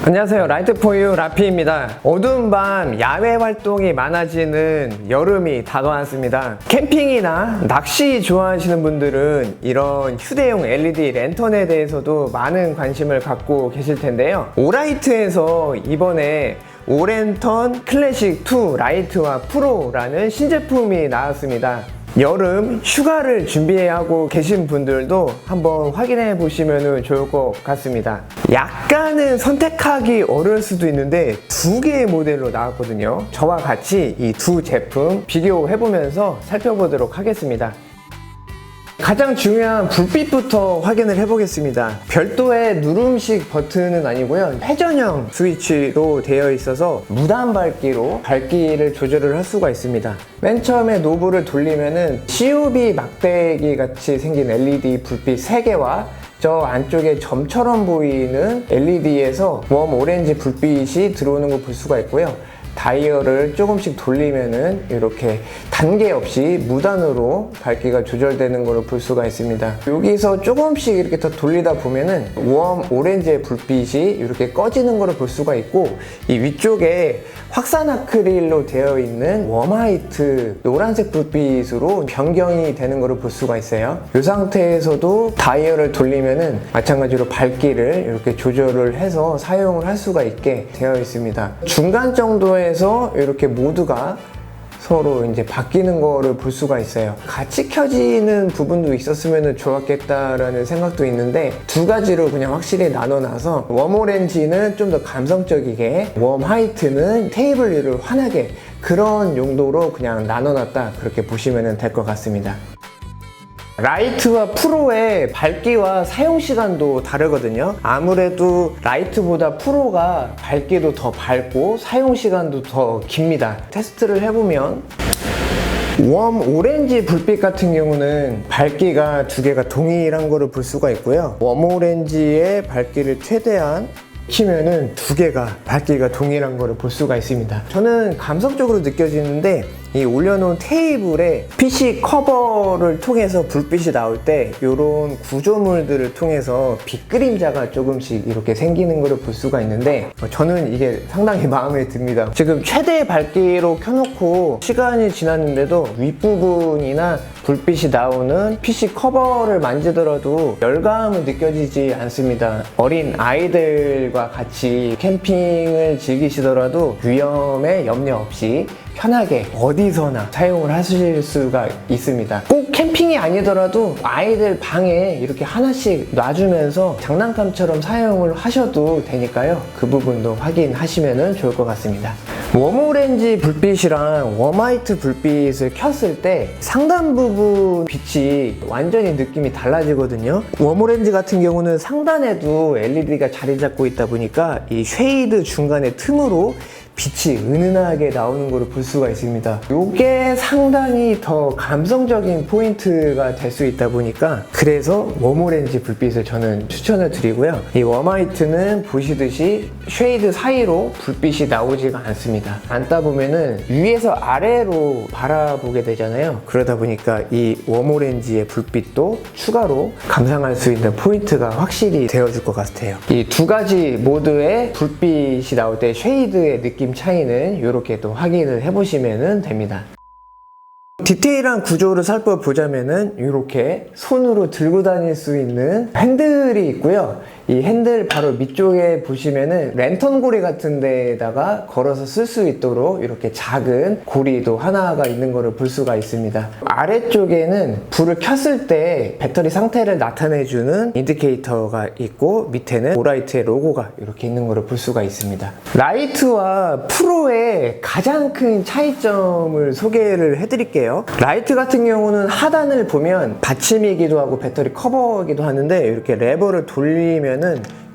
안녕하세요, 라이트포유 라피입니다. 어두운 밤 야외 활동이 많아지는 여름이 다가왔습니다. 캠핑이나 낚시 좋아하시는 분들은 이런 휴대용 LED 랜턴에 대해서도 많은 관심을 갖고 계실 텐데요. 오라이트에서 이번에 오랜턴 클래식 2 라이트와 프로라는 신제품이 나왔습니다. 여름 휴가를 준비하고 계신 분들도 한번 확인해 보시면 좋을 것 같습니다. 약간은 선택하기 어려울 수도 있는데 두 개의 모델로 나왔거든요. 저와 같이 이 두 제품 비교해 보면서 살펴보도록 하겠습니다. 가장 중요한 불빛부터 확인을 해보겠습니다. 별도의 누름식 버튼은 아니고요, 회전형 스위치로 되어 있어서 무단 밝기로 밝기를 조절을 할 수가 있습니다. 맨 처음에 노브를 돌리면은 CUV 막대기 같이 생긴 LED 불빛 3개와 저 안쪽에 점처럼 보이는 LED에서 웜 오렌지 불빛이 들어오는 걸 볼 수가 있고요. 다이얼을 조금씩 돌리면은 이렇게 단계 없이 무단으로 밝기가 조절되는 것을 볼 수가 있습니다. 여기서 조금씩 이렇게 더 돌리다 보면은 웜 오렌지의 불빛이 이렇게 꺼지는 것을 볼 수가 있고, 이 위쪽에 확산 아크릴로 되어 있는 웜 화이트 노란색 불빛으로 변경이 되는 것을 볼 수가 있어요. 이 상태에서도 다이얼을 돌리면은 마찬가지로 밝기를 이렇게 조절을 해서 사용을 할 수가 있게 되어 있습니다. 중간 정도에서 이렇게 모두가 서로 이제 바뀌는 거를 볼 수가 있어요. 같이 켜지는 부분도 있었으면 좋았겠다라는 생각도 있는데, 두 가지로 그냥 확실히 나눠놔서 웜 오렌지는 좀 더 감성적이게, 웜 화이트는 테이블 위를 환하게, 그런 용도로 그냥 나눠놨다, 그렇게 보시면 될 것 같습니다. 라이트와 프로의 밝기와 사용시간도 다르거든요. 아무래도 라이트보다 프로가 밝기도 더 밝고 사용시간도 더 깁니다. 테스트를 해보면 웜 오렌지 불빛 같은 경우는 밝기가 두 개가 동일한 거를 볼 수가 있고요. 웜 오렌지의 밝기를 최대한 키면은 두 개가 밝기가 동일한 거를 볼 수가 있습니다. 저는 감성적으로 느껴지는데, 이 올려놓은 테이블에 PC 커버를 통해서 불빛이 나올 때 이런 구조물들을 통해서 빛 그림자가 조금씩 이렇게 생기는 것을 볼 수가 있는데, 저는 이게 상당히 마음에 듭니다. 지금 최대 밝기로 켜놓고 시간이 지났는데도 윗부분이나 불빛이 나오는 PC 커버를 만지더라도 열감은 느껴지지 않습니다. 어린 아이들과 같이 캠핑을 즐기시더라도 위험에 염려 없이 편하게 어디서나 사용을 하실 수가 있습니다. 꼭 캠핑이 아니더라도 아이들 방에 이렇게 하나씩 놔주면서 장난감처럼 사용을 하셔도 되니까요. 그 부분도 확인하시면 좋을 것 같습니다. 웜 오렌지 불빛이랑 웜 화이트 불빛을 켰을 때 상단 부분 빛이 완전히 느낌이 달라지거든요. 웜 오렌지 같은 경우는 상단에도 LED가 자리 잡고 있다 보니까 이 쉐이드 중간에 틈으로 빛이 은은하게 나오는 것을 볼 수가 있습니다. 이게 상당히 더 감성적인 포인트가 될 수 있다 보니까, 그래서 웜 오렌지 불빛을 저는 추천을 드리고요. 이 웜 화이트는 보시듯이 쉐이드 사이로 불빛이 나오지가 않습니다. 앉다 보면은 위에서 아래로 바라보게 되잖아요. 그러다 보니까 이 웜 오렌지의 불빛도 추가로 감상할 수 있는 포인트가 확실히 되어줄 것 같아요. 이 두 가지 모드의 불빛이 나올 때 쉐이드의 느낌 차이는 이렇게 또 확인을 해보시면 됩니다. 디테일한 구조를 살펴보자면은 이렇게 손으로 들고 다닐 수 있는 핸들이 있고요. 이 핸들 바로 밑쪽에 보시면은 랜턴 고리 같은 데다가 걸어서 쓸 수 있도록 이렇게 작은 고리도 하나가 있는 것을 볼 수가 있습니다. 아래쪽에는 불을 켰을 때 배터리 상태를 나타내주는 인디케이터가 있고, 밑에는 오라이트의 로고가 이렇게 있는 것을 볼 수가 있습니다. 라이트와 프로의 가장 큰 차이점을 소개를 해드릴게요. 라이트 같은 경우는 하단을 보면 받침이기도 하고 배터리 커버이기도 하는데, 이렇게 레버를 돌리면은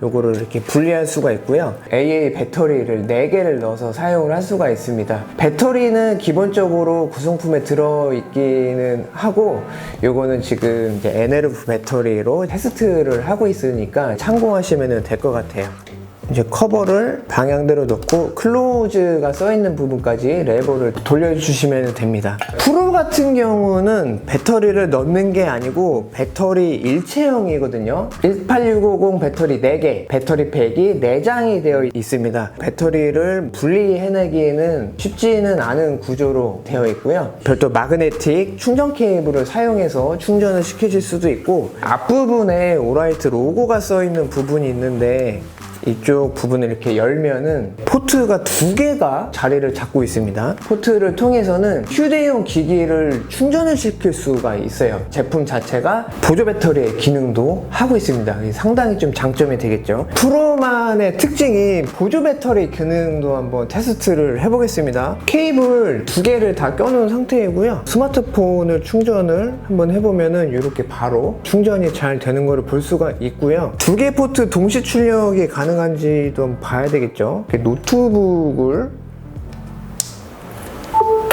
요거를 이렇게 분리할 수가 있고요. AA 배터리를 4개를 넣어서 사용을 할 수가 있습니다. 배터리는 기본적으로 구성품에 들어있기는 하고, 요거는 지금 이제 NLF 배터리로 테스트를 하고 있으니까 참고하시면 될 것 같아요. 이제 커버를 방향대로 놓고 클로즈가 써있는 부분까지 레버를 돌려주시면 됩니다. 프로 같은 경우는 배터리를 넣는 게 아니고 배터리 일체형이거든요. 18650 배터리 4개, 배터리 팩이 4장이 되어 있습니다. 배터리를 분리해내기에는 쉽지는 않은 구조로 되어 있고요. 별도 마그네틱 충전 케이블을 사용해서 충전을 시키실 수도 있고, 앞부분에 오라이트 로고가 써 있는 부분이 있는데 이쪽 부분을 이렇게 열면은 포트가 2개가 자리를 잡고 있습니다. 포트를 통해서는 휴대용 기기를 충전을 시킬 수가 있어요. 제품 자체가 보조 배터리의 기능도 하고 있습니다. 상당히 좀 장점이 되겠죠. 프로만의 특징이 보조 배터리 기능도 한번 테스트를 해보겠습니다. 케이블 2개를 다 껴놓은 상태이고요. 스마트폰을 충전을 한번 해보면은 이렇게 바로 충전이 잘 되는 것을 볼 수가 있고요. 2개 포트 동시 출력이 가능한지도 한번 봐야 되겠죠. 노트북을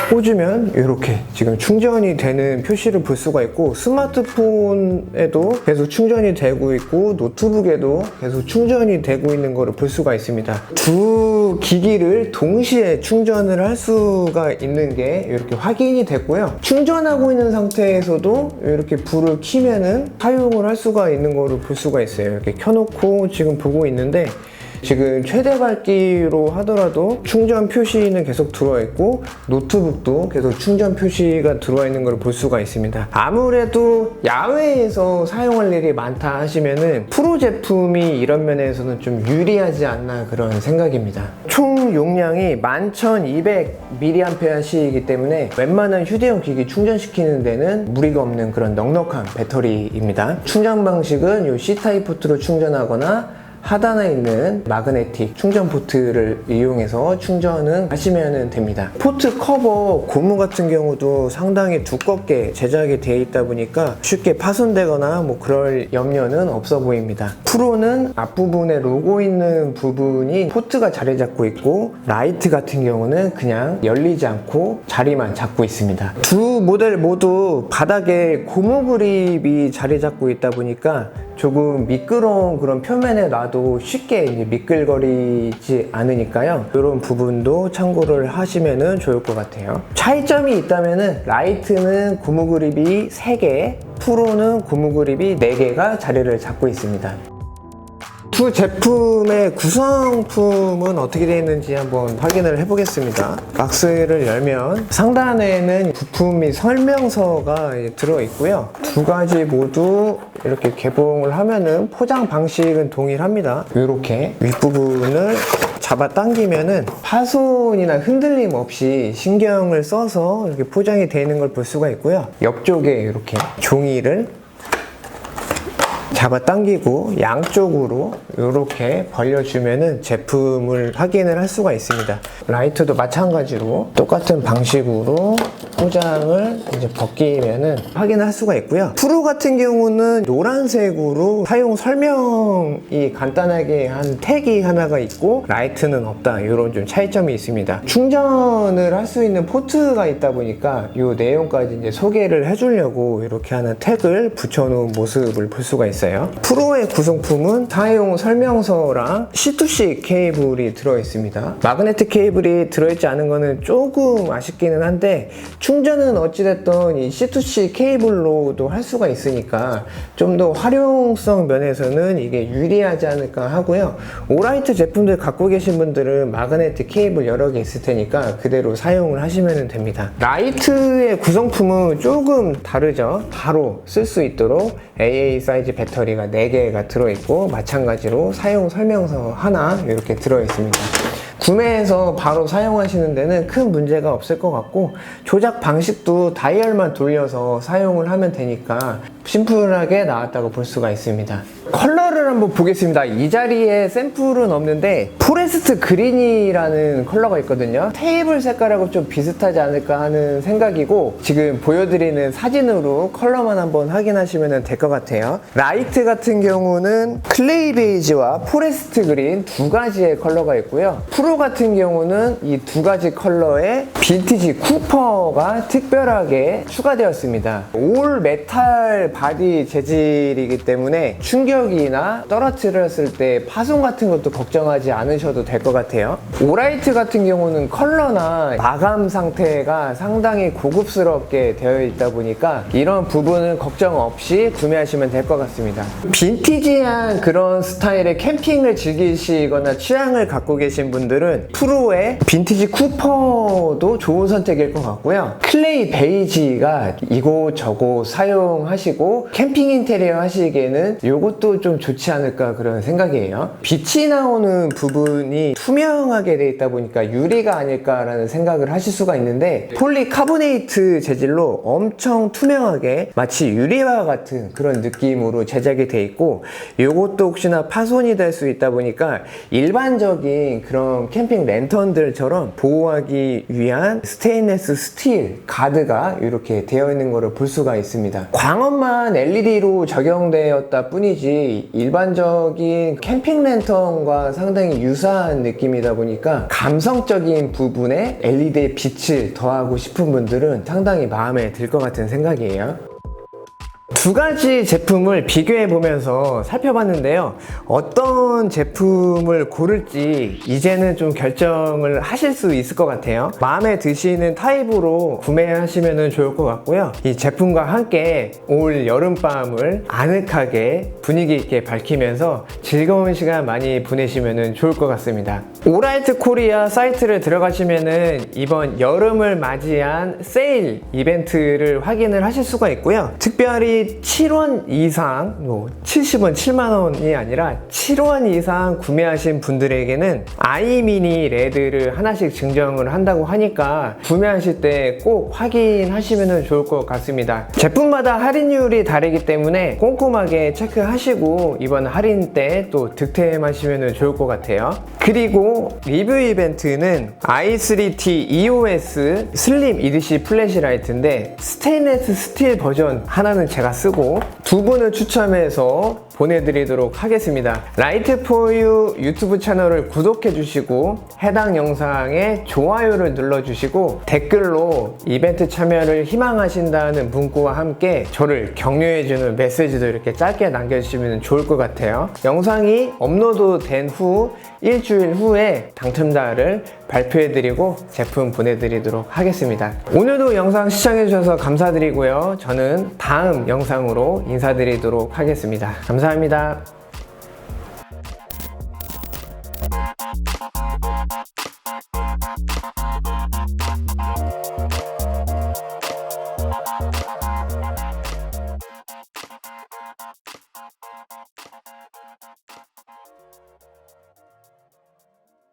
꽂으면 이렇게 지금 충전이 되는 표시를 볼 수가 있고, 스마트폰에도 계속 충전이 되고 있고 노트북에도 계속 충전이 되고 있는 것을 볼 수가 있습니다. 두 기기를 동시에 충전을 할 수가 있는 게 이렇게 확인이 됐고요. 충전하고 있는 상태에서도 이렇게 불을 켜면은 사용을 할 수가 있는 것을 볼 수가 있어요. 이렇게 켜놓고 지금 보고 있는데, 지금 최대 밝기로 하더라도 충전 표시는 계속 들어와 있고 노트북도 계속 충전 표시가 들어와 있는 걸 볼 수가 있습니다. 아무래도 야외에서 사용할 일이 많다 하시면은 프로 제품이 이런 면에서는 좀 유리하지 않나 그런 생각입니다. 총 용량이 11200mAh이기 때문에 웬만한 휴대용 기기 충전시키는 데는 무리가 없는 그런 넉넉한 배터리입니다. 충전 방식은 이 C타입 포트로 충전하거나 하단에 있는 마그네틱 충전 포트를 이용해서 충전을 하시면 됩니다. 포트 커버 고무 같은 경우도 상당히 두껍게 제작이 되어 있다 보니까 쉽게 파손되거나 뭐 그럴 염려는 없어 보입니다. 프로는 앞부분에 로고 있는 부분이 포트가 자리 잡고 있고, 라이트 같은 경우는 그냥 열리지 않고 자리만 잡고 있습니다. 두 모델 모두 바닥에 고무 그립이 자리 잡고 있다 보니까 조금 미끄러운 그런 표면에 놔도 쉽게 이제 미끌거리지 않으니까요. 이런 부분도 참고를 하시면 좋을 것 같아요. 차이점이 있다면은 라이트는 고무 그립이 3개, 프로는 고무 그립이 4개가 자리를 잡고 있습니다. 두 제품의 구성품은 어떻게 되어 있는지 한번 확인을 해보겠습니다. 박스를 열면 상단에는 부품 및 설명서가 들어있고요. 두 가지 모두 이렇게 개봉을 하면은 포장 방식은 동일합니다. 이렇게 윗부분을 잡아 당기면은 파손이나 흔들림 없이 신경을 써서 이렇게 포장이 되어 있는 걸 볼 수가 있고요. 옆쪽에 이렇게 종이를 잡아 당기고 양쪽으로 이렇게 벌려주면은 제품을 확인을 할 수가 있습니다. 라이트도 마찬가지로 똑같은 방식으로 포장을 이제 벗기면은 확인할 수가 있고요. 프로 같은 경우는 노란색으로 사용 설명이 간단하게 한 택이 하나가 있고, 라이트는 없다, 이런 좀 차이점이 있습니다. 충전을 할 수 있는 포트가 있다 보니까 이 내용까지 이제 소개를 해주려고 이렇게 하는 택을 붙여놓은 모습을 볼 수가 있어요. 프로의 구성품은 사용 설명서랑 C2C 케이블이 들어있습니다. 마그네틱 케이블이 들어있지 않은 거는 조금 아쉽기는 한데, 충전은 어찌됐든 이 C2C 케이블로도 할 수가 있으니까 좀 더 활용성 면에서는 이게 유리하지 않을까 하고요. 오라이트 제품들 갖고 계신 분들은 마그네틱 케이블 여러 개 있을 테니까 그대로 사용을 하시면 됩니다. 라이트의 구성품은 조금 다르죠. 바로 쓸 수 있도록 AA 사이즈 배터리가 4개가 들어있고, 마찬가지로 사용 설명서 하나 이렇게 들어있습니다. 구매해서 바로 사용하시는 데는 큰 문제가 없을 것 같고, 조작 방식도 다이얼만 돌려서 사용을 하면 되니까 심플하게 나왔다고 볼 수가 있습니다. 컬러를 한번 보겠습니다. 이 자리에 샘플은 없는데 포레스트 그린이라는 컬러가 있거든요. 테이블 색깔하고 좀 비슷하지 않을까 하는 생각이고, 지금 보여드리는 사진으로 컬러만 한번 확인하시면 될 것 같아요. 라이트 같은 경우는 클레이 베이지와 포레스트 그린 두 가지의 컬러가 있고요. 프로 같은 경우는 이 두 가지 컬러에 빈티지 쿠퍼가 특별하게 추가되었습니다. 올 메탈 바디 재질이기 때문에 충격이나 떨어뜨렸을 때 파손 같은 것도 걱정하지 않으셔도 될 것 같아요. 오라이트 같은 경우는 컬러나 마감 상태가 상당히 고급스럽게 되어 있다 보니까 이런 부분은 걱정 없이 구매하시면 될 것 같습니다. 빈티지한 그런 스타일의 캠핑을 즐기시거나 취향을 갖고 계신 분들은 프로의 빈티지 쿠퍼도 좋은 선택일 것 같고요. 클레이 베이지가 이곳저곳 사용하시고 캠핑 인테리어 하시기에는 이것도 좀 좋지 않을까 그런 생각이에요. 빛이 나오는 부분이 투명하게 되어 있다 보니까 유리가 아닐까라는 생각을 하실 수가 있는데 폴리카보네이트 재질로 엄청 투명하게 마치 유리와 같은 그런 느낌으로 제작이 되어 있고 이것도 혹시나 파손이 될 수 있다 보니까 일반적인 그런 캠핑 랜턴들처럼 보호하기 위한 스테인리스 스틸 가드가 이렇게 되어 있는 것을 볼 수가 있습니다. 광원만 LED로 적용되었다 뿐이지 일반적인 캠핑 랜턴과 상당히 유사한 느낌이다 보니까 감성적인 부분에 LED의 빛을 더하고 싶은 분들은 상당히 마음에 들 것 같은 생각이에요. 두 가지 제품을 비교해 보면서 살펴봤는데요. 어떤 제품을 고를지 이제는 좀 결정을 하실 수 있을 것 같아요. 마음에 드시는 타입으로 구매하시면 좋을 것 같고요. 이 제품과 함께 올 여름밤을 아늑하게 분위기 있게 밝히면서 즐거운 시간 많이 보내시면 좋을 것 같습니다. 오라이트 코리아 사이트를 들어가시면은 이번 여름을 맞이한 세일 이벤트를 확인을 하실 수가 있고요. 특별히 7원 이상, 70원, 7만원이 아니라 7원 이상 구매하신 분들에게는 아이미니 레드를 하나씩 증정을 한다고 하니까 구매하실 때 꼭 확인하시면 좋을 것 같습니다. 제품마다 할인율이 다르기 때문에 꼼꼼하게 체크하시고 이번 할인 때 또 득템하시면 좋을 것 같아요. 그리고 리뷰 이벤트는 i3T EOS 슬림 EDC 플래시라이트인데 스테인리스 스틸 버전 하나는 제가 쓰고 두 분을 추첨해서 보내드리도록 하겠습니다. 라이트4유 유튜브 채널을 구독해 주시고 해당 영상에 좋아요를 눌러주시고 댓글로 이벤트 참여를 희망하신다는 문구와 함께 저를 격려해주는 메시지도 이렇게 짧게 남겨주시면 좋을 것 같아요. 영상이 업로드 된 후 일주일 후에 당첨자를 발표해드리고 제품 보내드리도록 하겠습니다. 오늘도 영상 시청해주셔서 감사드리고요. 저는 다음 영상으로 인사드리도록 하겠습니다. 감사합니다.